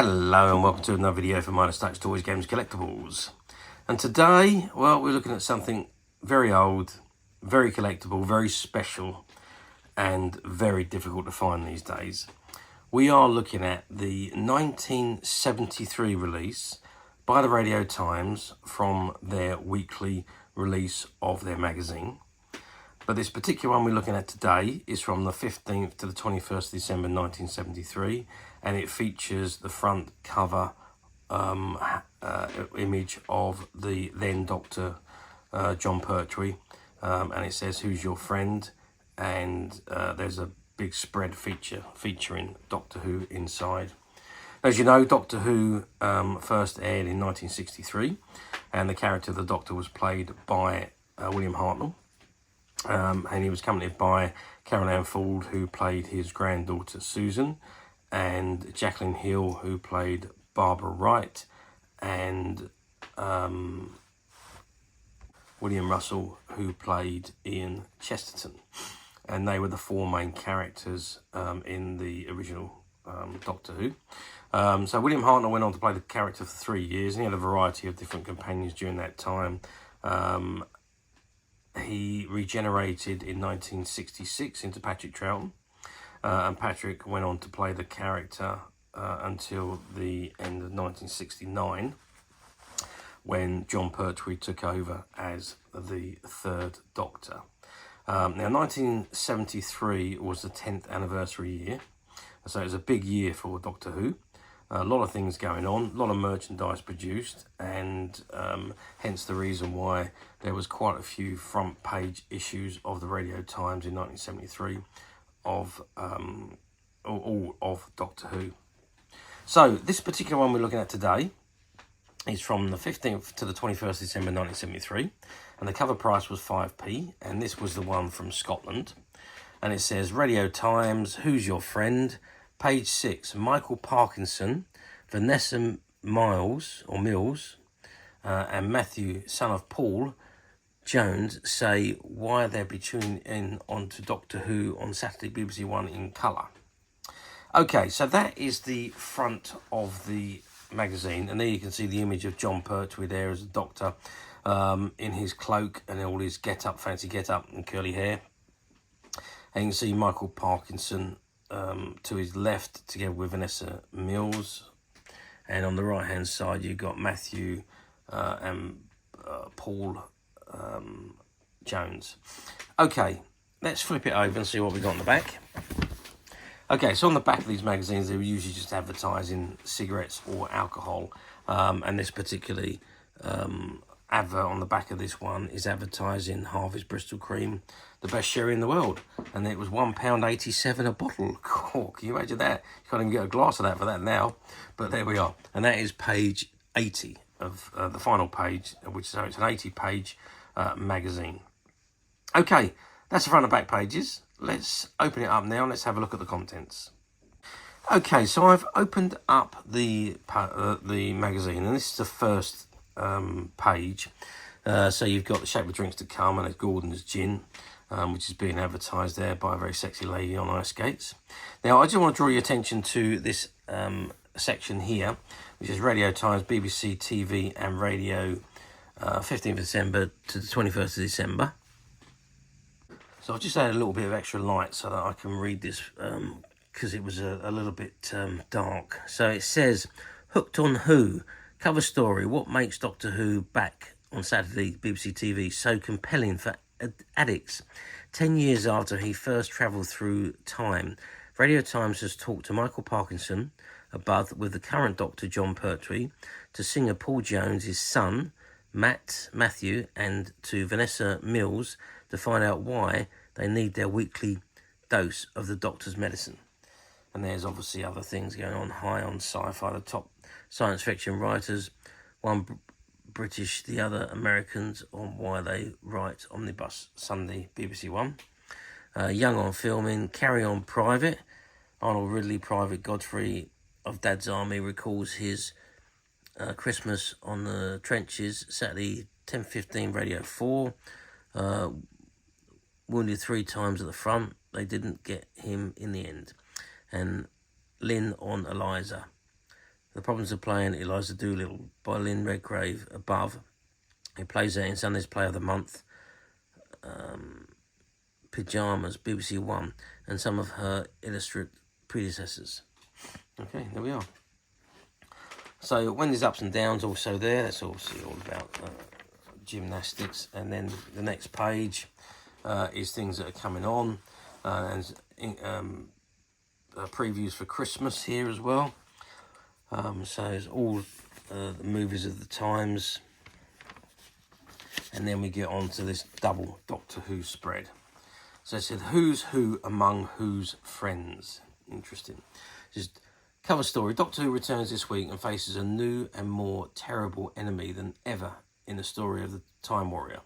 Hello and welcome to another video for Minus Touch Toys, Games, Collectibles. And today, well, we're looking at something very old, very collectible, very special, and very difficult to find these days. We are looking at the 1973 release by the Radio Times from their weekly release of their magazine. But this particular one we're looking at today is from the 15th to the 21st of December 1973, and it features the front cover image of the then Dr. Jon Pertwee, and it says, "Who's your friend?" And there's a big spread featuring Doctor Who inside. As you know, Doctor Who first aired in 1963, and the character of the Doctor was played by William Hartnell. And he was accompanied by Carole Ford, who played his granddaughter Susan, and Jacqueline Hill, who played Barbara Wright, and William Russell, who played Ian Chesterton. And they were the four main characters in the original Doctor Who. So William Hartnell went on to play the character for 3 years, and he had a variety of different companions during that time. He regenerated in 1966 into Patrick Troughton, and Patrick went on to play the character until the end of 1969, when Jon Pertwee took over as the third Doctor. Now, 1973 was the 10th anniversary year, so it was a big year for Doctor Who. A lot of things going on, a lot of merchandise produced, and hence the reason why there was quite a few front page issues of the Radio Times in 1973 of all of Doctor Who. So this particular one we're looking at today is from the 15th to the 21st of December 1973, and the cover price was 5p, and this was the one from Scotland. And it says, Radio Times, Who's Your Friend? Page 6, Michael Parkinson, Vanessa Miles, and Matthew, son of Paul, Jones, say why they'll be tuning in onto Doctor Who on Saturday, BBC One in colour. Okay, so that is the front of the magazine, and there you can see the image of Jon Pertwee there as a doctor in his cloak and all his fancy get-up and curly hair. And you can see Michael Parkinson to his left, together with Vanessa Miles, and on the right hand side you've got Matthew and Paul Jones. Okay, let's flip it over and see what we got on the back. Okay, so on the back of these magazines they were usually just advertising cigarettes or alcohol, and this particularly advert on the back of this one is advertising Harvey's Bristol Cream, the best sherry in the world, and it was £1.87 a bottle. Oh, can you imagine that? You can't even get a glass of that for that now, but there we are. And that is page 80 of the final page, so it's an 80-page magazine. Okay, that's the front and back pages. Let's open it up now and let's have a look at the contents. Okay, so I've opened up the magazine, and this is the first page. So you've got the shape of drinks to come, and it's Gordon's Gin, which is being advertised there by a very sexy lady on ice skates. Now, I just want to draw your attention to this section here, which is Radio Times, BBC TV and Radio, 15th of December to the 21st of December. So I've just added a little bit of extra light so that I can read this, because it was a little bit dark. So it says, Hooked on Who. Cover story, what makes Doctor Who back on Saturday, BBC TV, so compelling for addicts? 10 years after he first travelled through time, Radio Times has talked to Michael Parkinson, above with the current Doctor Jon Pertwee, to singer Paul Jones, his son, Matthew, and to Vanessa Miles to find out why they need their weekly dose of the Doctor's medicine. And there's obviously other things going on. High on Sci-Fi, the top science fiction writers, one British, the other Americans, on why they write Omnibus Sunday, BBC One. Young on filming, Carry On Private. Arnold Ridley, Private Godfrey of Dad's Army, recalls his Christmas on the trenches, Saturday 10:15, Radio 4. Wounded 3 times at the front. They didn't get him in the end. And Lynn on Eliza. The Problems of Playing Eliza Doolittle by Lynn Redgrave above. It plays out in Sunday's Play of the Month. Pyjamas, BBC One, and some of her illustrate predecessors. Okay, there we are. So Wendy's Ups and Downs also there. That's obviously all about gymnastics. And then the next page is things that are coming on. And previews for Christmas here as well. So it's all the movies of the times. And then we get on to this double Doctor Who spread. So it said, who's who among whose friends? Interesting. Just cover story. Doctor Who returns this week and faces a new and more terrible enemy than ever in the story of the Time Warrior.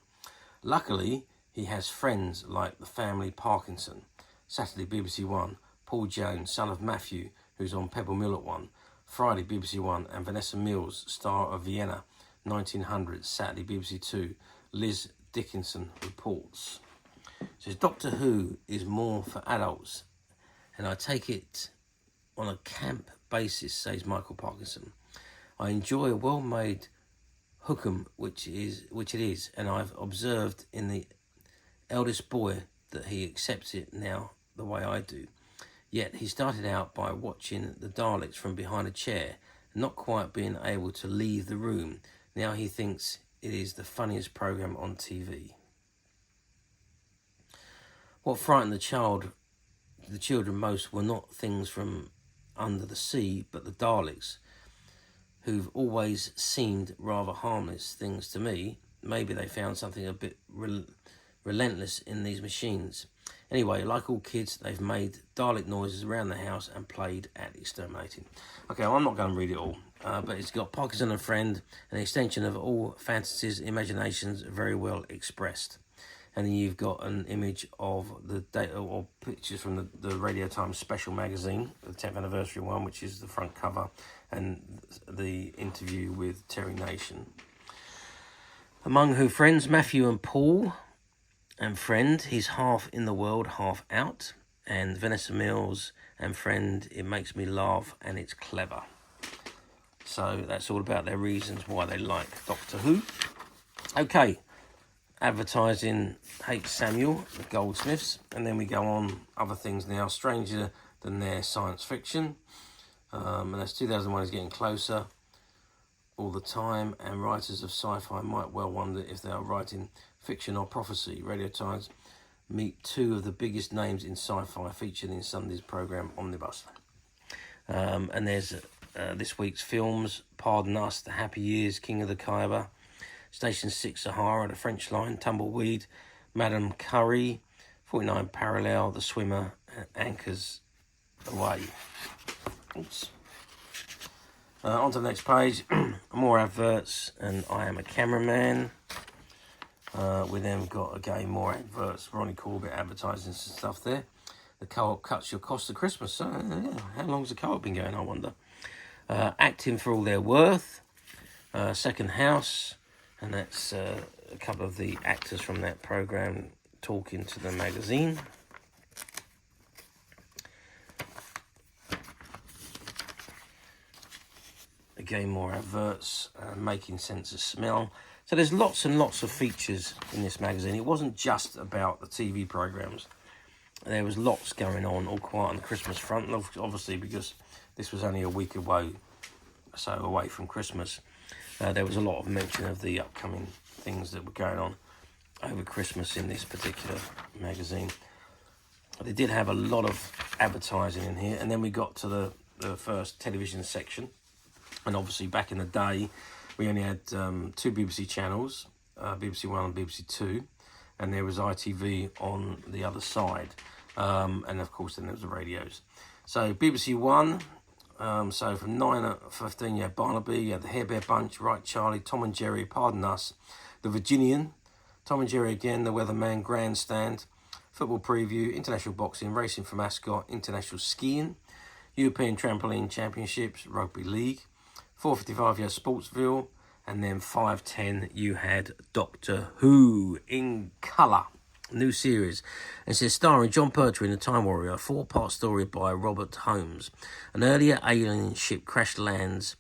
Luckily, he has friends like the family Parkinson. Saturday, BBC One. Paul Jones, son of Matthew, who's on Pebble Mill at 1. Friday, BBC One. And Vanessa Miles, star of Vienna, 1900. Saturday, BBC Two. Liz Dickinson reports. It says, Doctor Who is more for adults, and I take it on a camp basis, says Michael Parkinson. I enjoy a well-made hookum, which it is, and I've observed in the eldest boy that he accepts it now the way I do. Yet he started out by watching the Daleks from behind a chair, not quite being able to leave the room. Now he thinks it is the funniest program on TV. What frightened the children most were not things from under the sea, but the Daleks, who've always seemed rather harmless things to me. Maybe they found something a bit relentless in these machines. Anyway, like all kids, they've made Dalek noises around the house and played at exterminating. Okay, well, I'm not going to read it all, but it's got Parkinson and Friend, an extension of all fantasies, imaginations, very well expressed. And then you've got an image of the data or pictures from the Radio Times special magazine, the 10th anniversary one, which is the front cover, and the interview with Terry Nation. Among who friends, Matthew and Paul, and Friend, he's half in the world, half out. And Vanessa Miles and Friend, it makes me laugh and it's clever. So that's all about their reasons why they like Doctor Who. Okay. Advertising H. Samuel, the Goldsmiths, and then we go on other things now. Stranger Than Their Science Fiction, and that's 2001 is getting closer all the time, and writers of sci-fi might well wonder if they are writing fiction or prophecy. Radio Times meet two of the biggest names in sci-fi featured in Sunday's programme Omnibus. And there's this week's films: Pardon Us, The Happy Years, King of the Khyber, Station 6 Sahara, The French Line, Tumbleweed, Madame Curry, 49 Parallel, The Swimmer, Anchors Away. Oops. On to the next page, more adverts, and I Am a Cameraman. We then got, again, more adverts. Ronnie Corbett advertising some stuff there. The co-op cuts your cost of Christmas. Yeah. How long's the co-op been going, I wonder? Acting for All Their Worth, Second House, and that's a couple of the actors from that programme talking to the magazine. Again, more adverts, Making Sense of Smell. So there's lots and lots of features in this magazine. It wasn't just about the TV programmes. There was lots going on, all quiet on the Christmas front, obviously because this was only a week away from Christmas. There was a lot of mention of the upcoming things that were going on over Christmas in this particular magazine. They did have a lot of advertising in here, and then we got to the first television section. And obviously back in the day, we only had two BBC channels, BBC One and BBC Two, and there was ITV on the other side. And of course then there was the radios. So BBC One, so from 9 at 15 you had Barnaby, you had the Hair Bear Bunch, Right Charlie, Tom and Jerry, Pardon Us, The Virginian, Tom and Jerry Again, The Weatherman, Grandstand, Football Preview, International Boxing, Racing for Mascot, International Skiing, European Trampoline Championships, Rugby League. 4:55 you had Sportsville, and then 5:10 you had Doctor Who in colour. New series. And it says, starring Jon Pertwee in The Time Warrior, a 4-part story by Robert Holmes. An earlier alien ship crash lands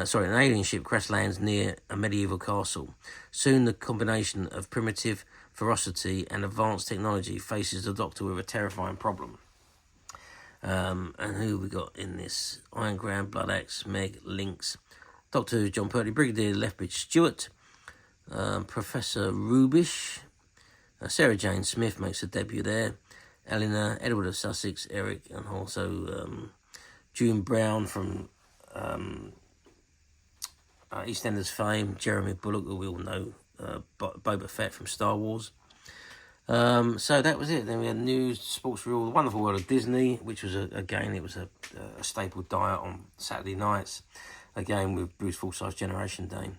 an alien ship crash lands near a medieval castle. Soon the combination of primitive ferocity and advanced technology faces the Doctor with a terrifying problem. And who we got in this? Iron Grand, Blood Axe, Meg, Lynx, Doctor Who, Jon Pertwee, Brigadier Lethbridge Stewart, Professor Rubish, Sarah Jane Smith makes a debut there, Eleanor, Edward of Sussex, Eric, and also June Brown from EastEnders fame, Jeremy Bulloch, who we all know, Boba Fett from Star Wars. So that was it. Then we had news, sports rule, the Wonderful World of Disney, which was it was a staple diet on Saturday nights, again with Bruce Forsyth's Generation Day.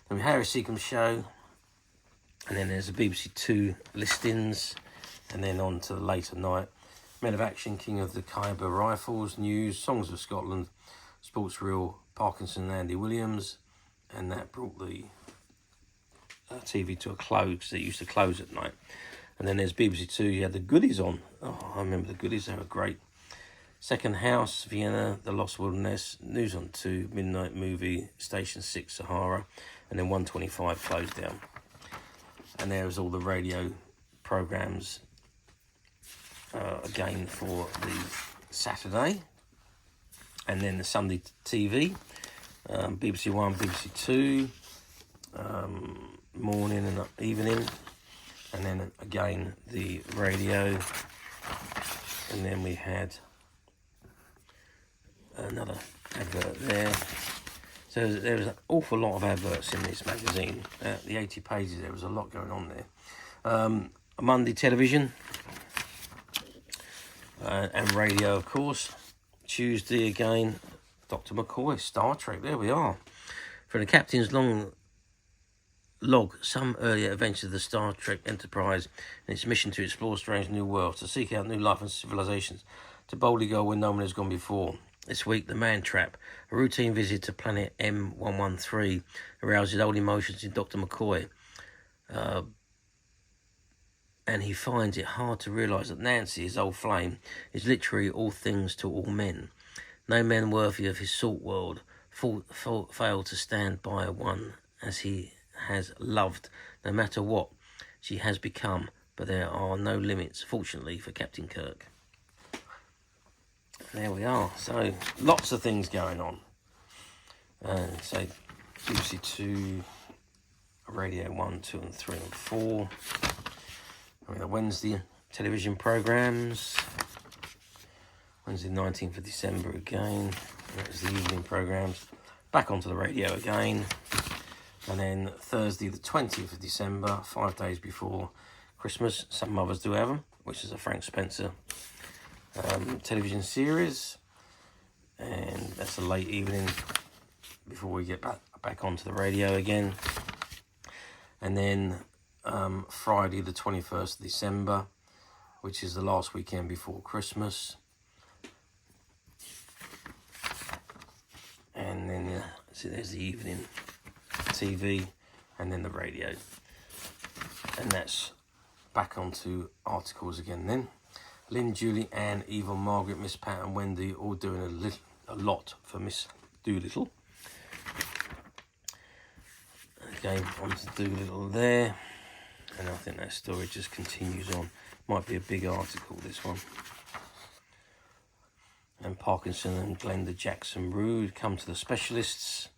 Then we had Harry Seacombe show, and then there's the BBC Two listings, and then on to the later night. Men of Action, King of the Khyber Rifles, news, Songs of Scotland, sports reel, Parkinson and Andy Williams, and that brought the TV to a close, because it used to close at night. And then there's BBC Two, you had the goodies on. Oh, I remember the goodies, they were great. Second House, Vienna, The Lost Wilderness, News on 2, Midnight Movie, Station 6, Sahara, and then 125 closed down. And there was all the radio programmes again for the Saturday. And then the Sunday TV, BBC One, BBC Two, morning and evening. And then again the radio. And then we had another advert there. So there was an awful lot of adverts in this magazine. The 80 pages, there was a lot going on there. Monday television and radio, of course. Tuesday again, Dr. McCoy, Star Trek, there we are. For the captain's long log, some earlier adventures of the Star Trek Enterprise and its mission to explore strange new worlds, to seek out new life and civilizations, to boldly go where no one has gone before. This week, The Man Trap, a routine visit to planet M113, arouses old emotions in Dr. McCoy. And he finds it hard to realise that Nancy, his old flame, is literally all things to all men. No men worthy of his salt world fail to stand by one as he has loved, no matter what she has become, but there are no limits, fortunately, for Captain Kirk. There we are. So, lots of things going on. So, BBC 2, Radio 1, 2 and 3 and 4. I mean, the Wednesday television programmes. Wednesday 19th of December again. That was the evening programmes. Back onto the radio again. And then Thursday the 20th of December, 5 days before Christmas. Some mothers do have them, which is a Frank Spencer television series. And that's a late evening before we get back onto the radio again. And then Friday the 21st of December, which is the last weekend before Christmas. And then so there's the evening TV and then the radio. And that's back onto articles again then. Lynn, Julie, Anne, Eva, Margaret, Miss Pat and Wendy all doing a lot for Miss Doolittle. Again, onto Doolittle there. And I think that story just continues on. Might be a big article, this one. And Parkinson and Glenda Jackson Rood come to the specialists.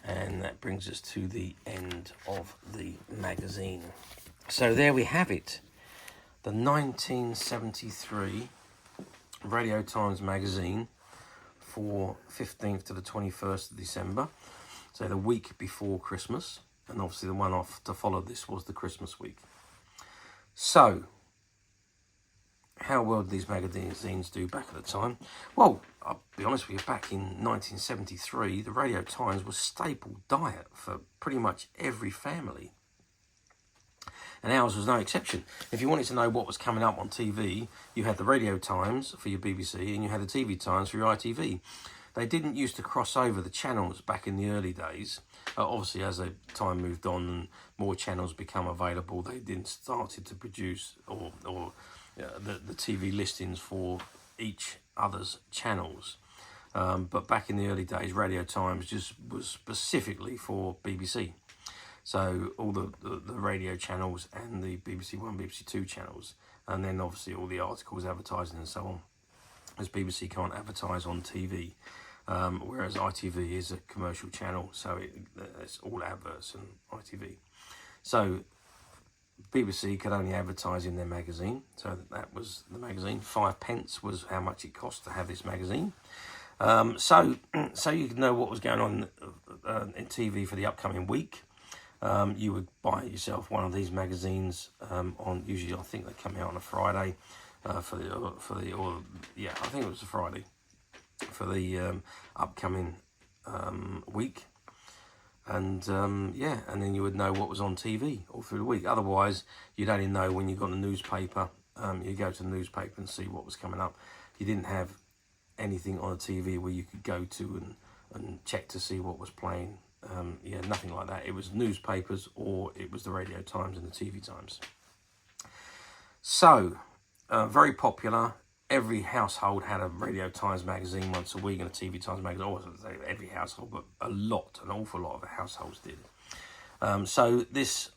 And that brings us to the end of the magazine. So there we have it. The 1973 Radio Times magazine for 15th to the 21st of December. So the week before Christmas. And obviously the one off to follow this was the Christmas week. So, how well did these magazines do back at the time? Well, I'll be honest with you, back in 1973, the Radio Times was staple diet for pretty much every family. And ours was no exception. If you wanted to know what was coming up on TV, you had the Radio Times for your BBC and you had the TV Times for your ITV. They didn't used to cross over the channels back in the early days. Obviously, as the time moved on and more channels become available, they then started to produce the TV listings for each other's channels. But back in the early days, Radio Times just was specifically for BBC. So all the radio channels and the BBC One, BBC Two channels, and then obviously all the articles, advertising and so on, as BBC can't advertise on TV, whereas ITV is a commercial channel, so it's all adverts and ITV. So BBC could only advertise in their magazine, so that was the magazine. 5p was how much it cost to have this magazine. So you could know what was going on in TV for the upcoming week. You would buy yourself one of these magazines on, usually I think they come out on a Friday I think it was a Friday for the upcoming week. And and then you would know what was on TV all through the week. Otherwise, you'd only know when you got a newspaper. You go to the newspaper and see what was coming up. You didn't have anything on the TV where you could go to and check to see what was playing. Nothing like that. It was newspapers, or it was the Radio Times and the TV Times. So, very popular. Every household had a Radio Times magazine once a week and a TV Times magazine. I wasn't say every household, but an awful lot of the households did. So this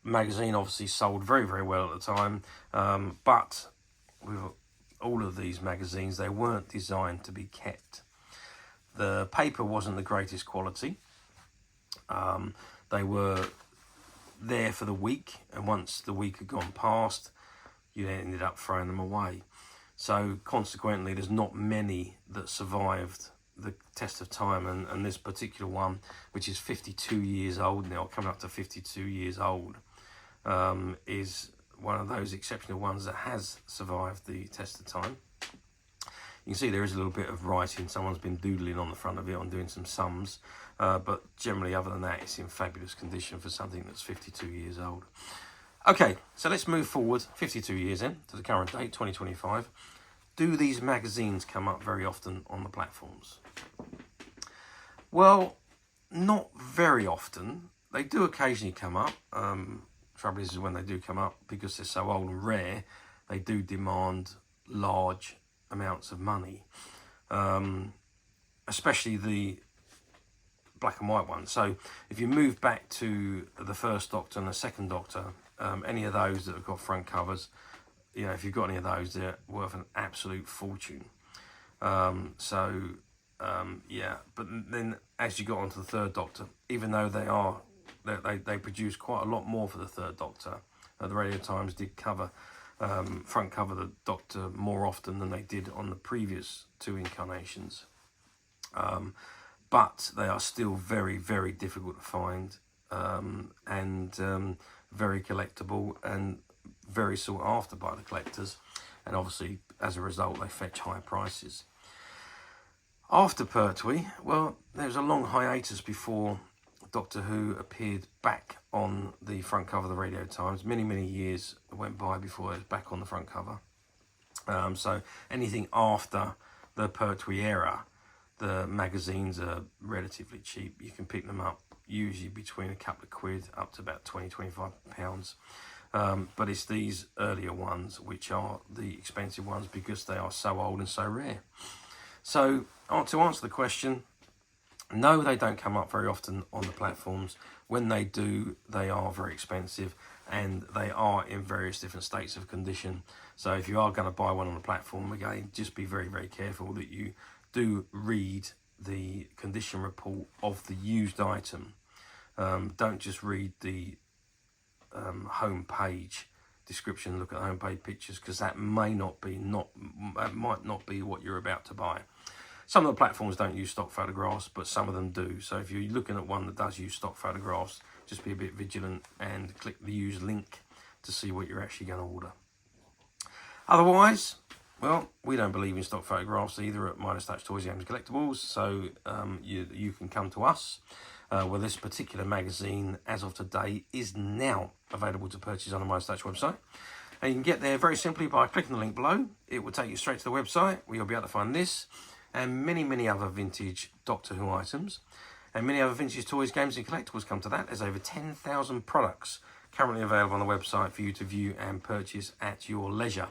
magazine obviously sold very, very well at the time. But with all of these magazines, they weren't designed to be kept. The paper wasn't the greatest quality. They were there for the week, and once the week had gone past, you ended up throwing them away. So consequently, there's not many that survived the test of time, and this particular one, which is 52 years old now, coming up to 52 years old, is one of those exceptional ones that has survived the test of time. You can see there is a little bit of writing. Someone's been doodling on the front of it on doing some sums, but generally other than that, it's in fabulous condition for something that's 52 years old. Okay, so let's move forward 52 years in to the current date, 2025. Do these magazines come up very often on the platforms? Well, not very often. They do occasionally come up. Trouble is when they do come up, because they're so old and rare, they do demand large amounts of money, especially the black and white ones. So if you move back to the first Doctor and the second Doctor, any of those that have got front covers, if you've got any of those, they're worth an absolute fortune. But then as you got onto the third Doctor, even though they produce quite a lot more for the third Doctor, the Radio Times did front cover the Doctor more often than they did on the previous two incarnations. But they are still very, very difficult to find, and very collectible and very sought after by the collectors. And obviously, as a result, they fetch high prices. After Pertwee, well, there was a long hiatus before Doctor Who appeared back on the front cover of the Radio Times. Many, many years went by before it was back on the front cover. So anything after the Pertwee era, the magazines are relatively cheap. You can pick them up usually between a couple of quid up to about £20-25. But it's these earlier ones which are the expensive ones, because they are so old and so rare. So to answer the question, no, they don't come up very often on the platforms. When they do, they are very expensive, and they are in various different states of condition. So if you are going to buy one on the platform, again, just be very, very careful that you do read the condition report of the used item. Don't just read the home page description, look at the home page pictures, because that might not be what you're about to buy. Some of the platforms don't use stock photographs, but some of them do. So if you're looking at one that does use stock photographs, just be a bit vigilant and click the use link to see what you're actually going to order. Otherwise, well, we don't believe in stock photographs either at Midas Touch Toys, Games and Collectibles, so you can come to us. Well, this particular magazine, as of today, is now available to purchase on the Midas Touch website. And you can get there very simply by clicking the link below. It will take you straight to the website, where you'll be able to find this and many, many other vintage Doctor Who items. And many other vintage toys, games and collectibles come to that. There's over 10,000 products currently available on the website for you to view and purchase at your leisure.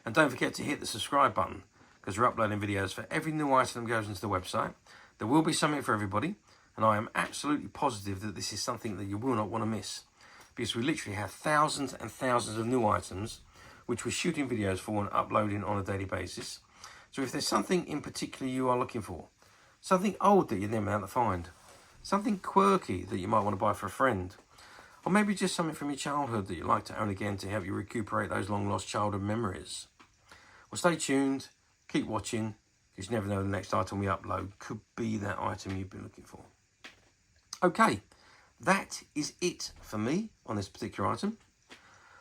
And don't forget to hit the subscribe button, because we're uploading videos for every new item that goes into the website. There will be something for everybody, and I am absolutely positive that this is something that you will not want to miss, because we literally have thousands and thousands of new items which we're shooting videos for and uploading on a daily basis. So if there's something in particular you are looking for, something old that you're never able to find, something quirky that you might want to buy for a friend, or maybe just something from your childhood that you'd like to own again to help you recuperate those long lost childhood memories. Well, stay tuned, keep watching, because you never know the next item we upload could be that item you've been looking for. Okay, that is it for me on this particular item.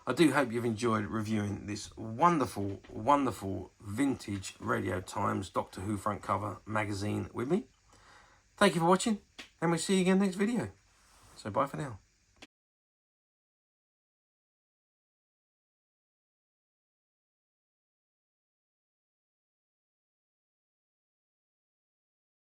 I do hope you've enjoyed reviewing this wonderful, wonderful vintage Radio Times Doctor Who front cover magazine with me. Thank you for watching, and we'll see you again next video. So bye for now.